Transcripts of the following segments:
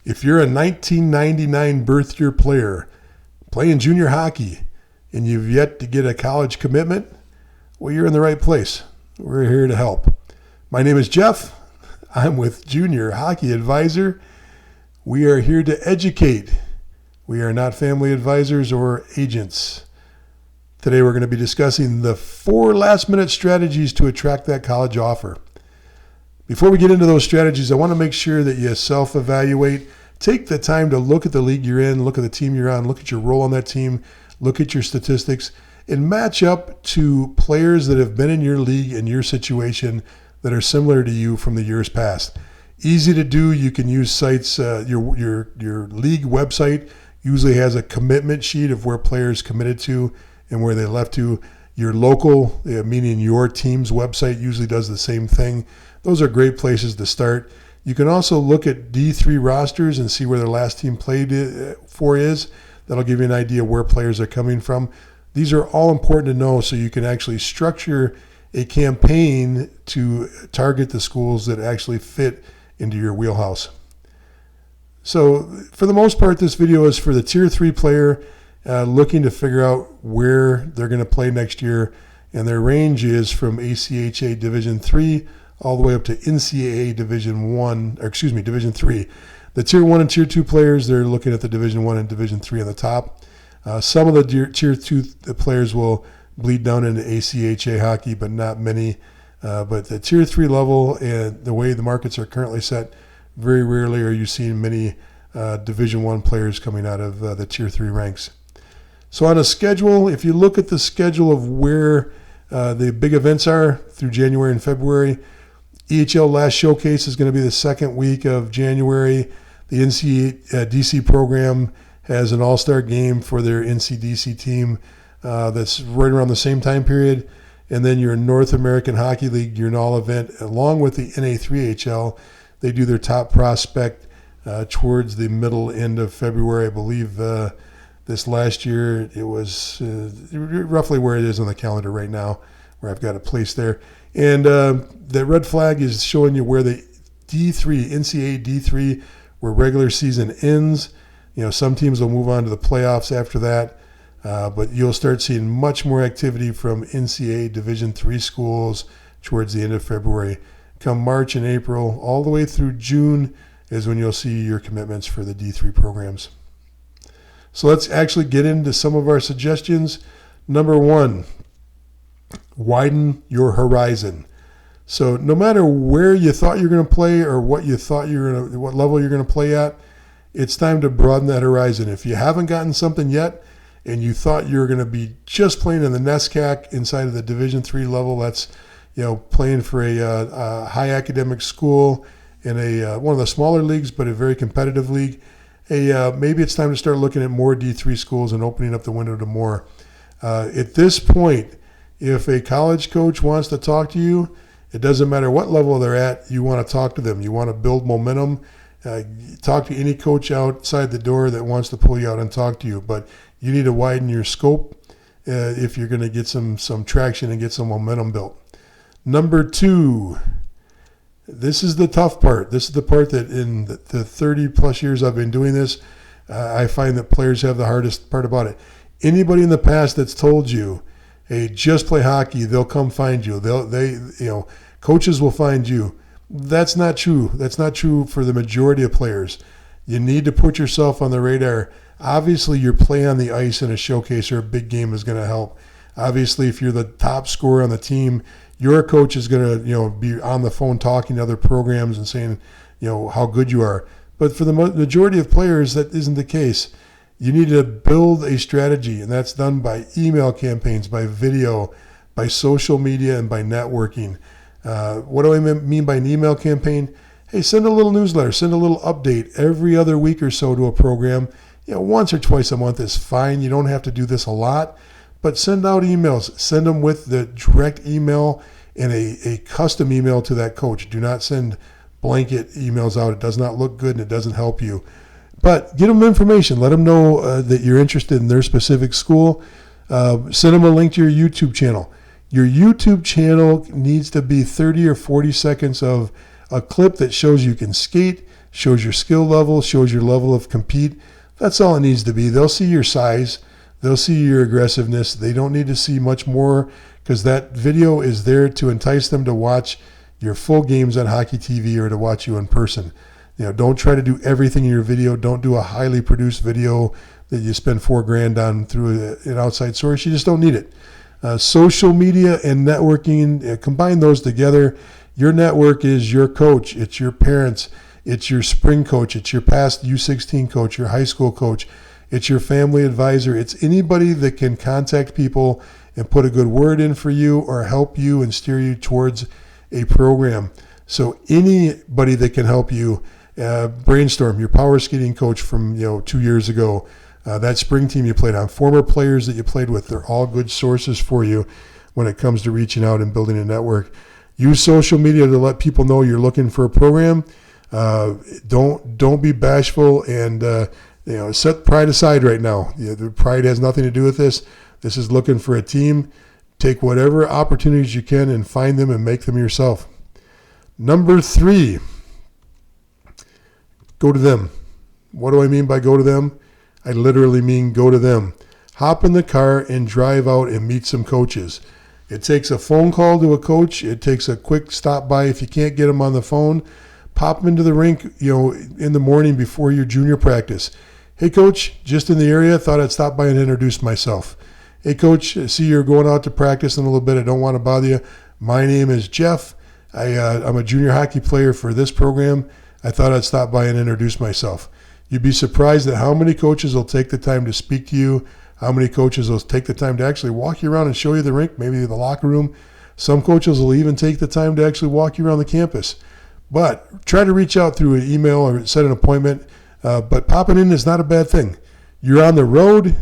If you're a 1999 birth year player playing junior hockey and you've yet to get a college commitment, well, you're in the right place. We're here to help. My name is Jeff. I'm with Junior Hockey Advisor. We are here to educate. We are not family advisors or agents. Today we're going to be discussing the 4 last-minute strategies to attract that college offer. Before we get into those strategies, I want to make sure that you self-evaluate. Take the time to look at the league you're in, look at the team you're on, look at your role on that team, look at your statistics, and match up to players that have been in your league and your situation that are similar to you from the years past. Easy to do. You can use sites. Your league website usually has a commitment sheet of where players committed to and where they left to. Your local, meaning your team's website, usually does the same thing. Those are great places to start. You can also look at D3 rosters and see where their last team played for is. That'll give you an idea where players are coming from. These are all important to know so you can actually structure a campaign to target the schools that actually fit into your wheelhouse. So for the most part, this video is for the Tier 3 player looking to figure out where they're going to play next year. And their range is from ACHA Division 3 all the way up to NCAA Division 3. The Tier 1 and Tier 2 players, they're looking at the Division 1 and Division 3 on the top. Some of the Tier 2 players will bleed down into ACHA hockey, but not many. But the Tier 3 level and the way the markets are currently set, very rarely are you seeing many Division 1 players coming out of the Tier 3 ranks. So on a schedule, if you look at the schedule of where the big events are through January and February, EHL Last Showcase is going to be the second week of January. The NCDC program has an all-star game for their NCDC team that's right around the same time period. And then your North American Hockey League, your NAL event, along with the NA3HL, they do their top prospect towards the middle end of February. I believe this last year it was roughly where it is on the calendar right now, where I've got it placed there. And the red flag is showing you where the D3, NCAA D3, where regular season ends. You know, some teams will move on to the playoffs after that, but you'll start seeing much more activity from NCAA Division 3 schools towards the end of February. Come March and April, all the way through June is when you'll see your commitments for the D3 programs. So let's actually get into some of our suggestions. Number 1, widen your horizon. So no matter where you thought you're going to play or what level you're going to play at, it's time to broaden that horizon. If you haven't gotten something yet and you thought you were going to be just playing in the NESCAC inside of the Division 3 level, that's playing for a high academic school in one of the smaller leagues, but a very competitive league. Maybe it's time to start looking at more D3 schools and opening up the window to more. At this point, if a college coach wants to talk to you, it doesn't matter what level they're at, you want to talk to them. You want to build momentum. Talk to any coach outside the door that wants to pull you out and talk to you. But you need to widen your scope if you're going to get some traction and get some momentum built. Number 2, this is the tough part. This is the part that in the 30-plus years I've been doing this, I find that players have the hardest part about it. Anybody in the past that's told you, hey, just play hockey, they'll come find you. Coaches will find you. That's not true. That's not true for the majority of players. You need to put yourself on the radar. Obviously, your play on the ice in a showcase or a big game is going to help. Obviously, if you're the top scorer on the team, your coach is going to, be on the phone talking to other programs and saying, how good you are. But for the majority of players, that isn't the case. You need to build a strategy, and that's done by email campaigns, by video, by social media, and by networking. What do I mean by an email campaign? Hey, send a little newsletter, send a little update every other week or so to a program. Once or twice a month is fine. You don't have to do this a lot, but send out emails. Send them with the direct email and a custom email to that coach. Do not send blanket emails out. It does not look good and it doesn't help you. But get them information. Let them know that you're interested in their specific school. Send them a link to your YouTube channel. Your YouTube channel needs to be 30 or 40 seconds of a clip that shows you can skate, shows your skill level, shows your level of compete. That's all it needs to be. They'll see your size. They'll see your aggressiveness. They don't need to see much more, because that video is there to entice them to watch your full games on Hockey TV or to watch you in person. Don't try to do everything in your video. Don't do a highly produced video that you spend $4,000 on through an outside source. You just don't need it. Social media and networking, combine those together. Your network is your coach. It's your parents. It's your spring coach. It's your past U16 coach, your high school coach. It's your family advisor. It's anybody that can contact people and put a good word in for you or help you and steer you towards a program. So anybody that can help you, brainstorm your power skating coach from 2 years ago, that spring team you played on, former players that you played with, they're all good sources for you when it comes to reaching out and building a network. Use social media to let people know you're looking for a program. Don't be bashful, and set pride aside right now. The pride has nothing to do with this. This is looking for a team. Take whatever opportunities you can and find them and make them yourself. Number 3, go to them. What do I mean by go to them? I literally mean go to them. Hop in the car and drive out and meet some coaches. It takes a phone call to a coach. It takes a quick stop by. If you can't get them on the phone, pop them into the rink, in the morning before your junior practice. Hey, coach, just in the area, thought I'd stop by and introduce myself. Hey, coach, I see you're going out to practice in a little bit. I don't want to bother you. My name is Jeff. I'm a junior hockey player for this program. I thought I'd stop by and introduce myself. You'd be surprised at how many coaches will take the time to speak to you, how many coaches will take the time to actually walk you around and show you the rink, maybe the locker room. Some coaches will even take the time to actually walk you around the campus. But try to reach out through an email or set an appointment. But popping in is not a bad thing. You're on the road.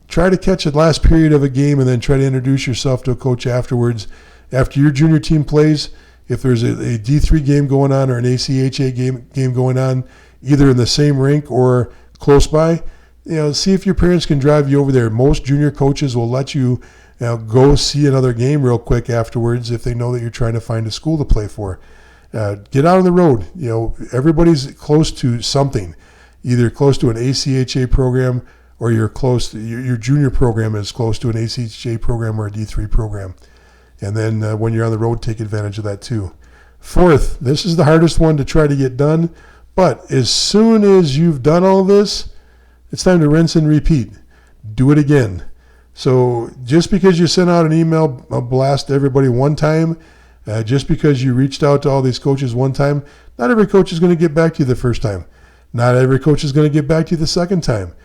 Try to catch the last period of a game and then try to introduce yourself to a coach afterwards. After your junior team plays, if there's a D3 game going on or an ACHA game going on, either in the same rink or close by, see if your parents can drive you over there. Most junior coaches will let you go see another game real quick afterwards if they know that you're trying to find a school to play for. Get out on the road. Everybody's close to something, either close to an ACHA program or your junior program is close to an ACHA program or a D3 program. And then when you're on the road, take advantage of that too. 4th, this is the hardest one to try to get done, but as soon as you've done all this, it's time to rinse and repeat. Do it again. So just because you sent out an email blast to everybody one time, just because you reached out to all these coaches one time, not every coach is going to get back to you the first time. Not every coach is going to get back to you the second time.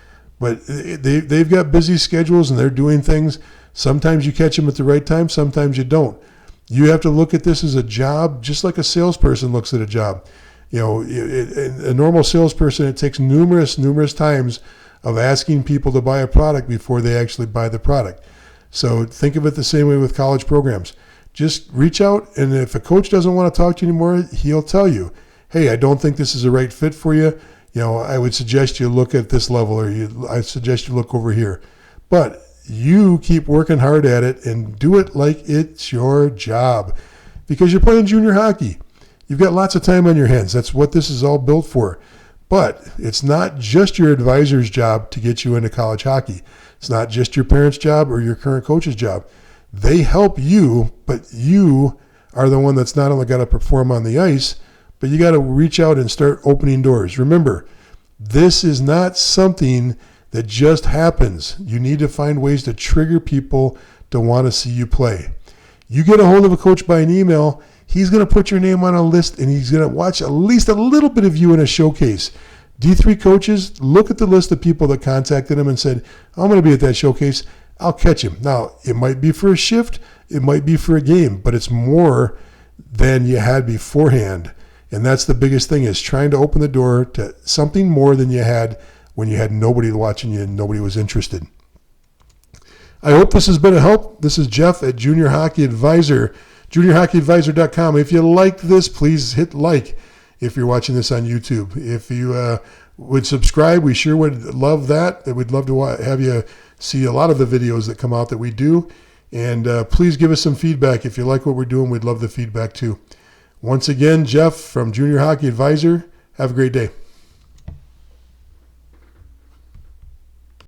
But they've got busy schedules and they're doing things. Sometimes you catch them at the right time, sometimes you don't. You have to look at this as a job, just like a salesperson looks at a job. A normal salesperson, it takes numerous times of asking people to buy a product before they actually buy the product. So think of it the same way with college programs. Just reach out, and if a coach doesn't want to talk to you anymore, he'll tell you, hey, I don't think this is the right fit for you. I would suggest you look at this level, or I suggest you look over here. But you keep working hard at it and do it like it's your job, because you're playing junior hockey. You've got lots of time on your hands. That's what this is all built for. But it's not just your advisor's job to get you into college hockey. It's not just your parents' job or your current coach's job. They help you, but you are the one that's not only got to perform on the ice, but you got to reach out and start opening doors. Remember, this is not something that just happens. You need to find ways to trigger people to want to see you play. You get a hold of a coach by an email, he's going to put your name on a list and he's going to watch at least a little bit of you in a showcase. D3 coaches, look at the list of people that contacted him and said, I'm going to be at that showcase. I'll catch him. Now, it might be for a shift, it might be for a game, but it's more than you had beforehand. And that's the biggest thing, is trying to open the door to something more than you had when you had nobody watching you and nobody was interested. I hope this has been a help. This is Jeff at Junior Hockey Advisor, juniorhockeyadvisor.com. If you like this, please hit like if you're watching this on YouTube. If you would subscribe, we sure would love that. We'd love to have you see a lot of the videos that come out that we do. And please give us some feedback. If you like what we're doing, we'd love the feedback too. Once again, Jeff from Junior Hockey Advisor. Have a great day.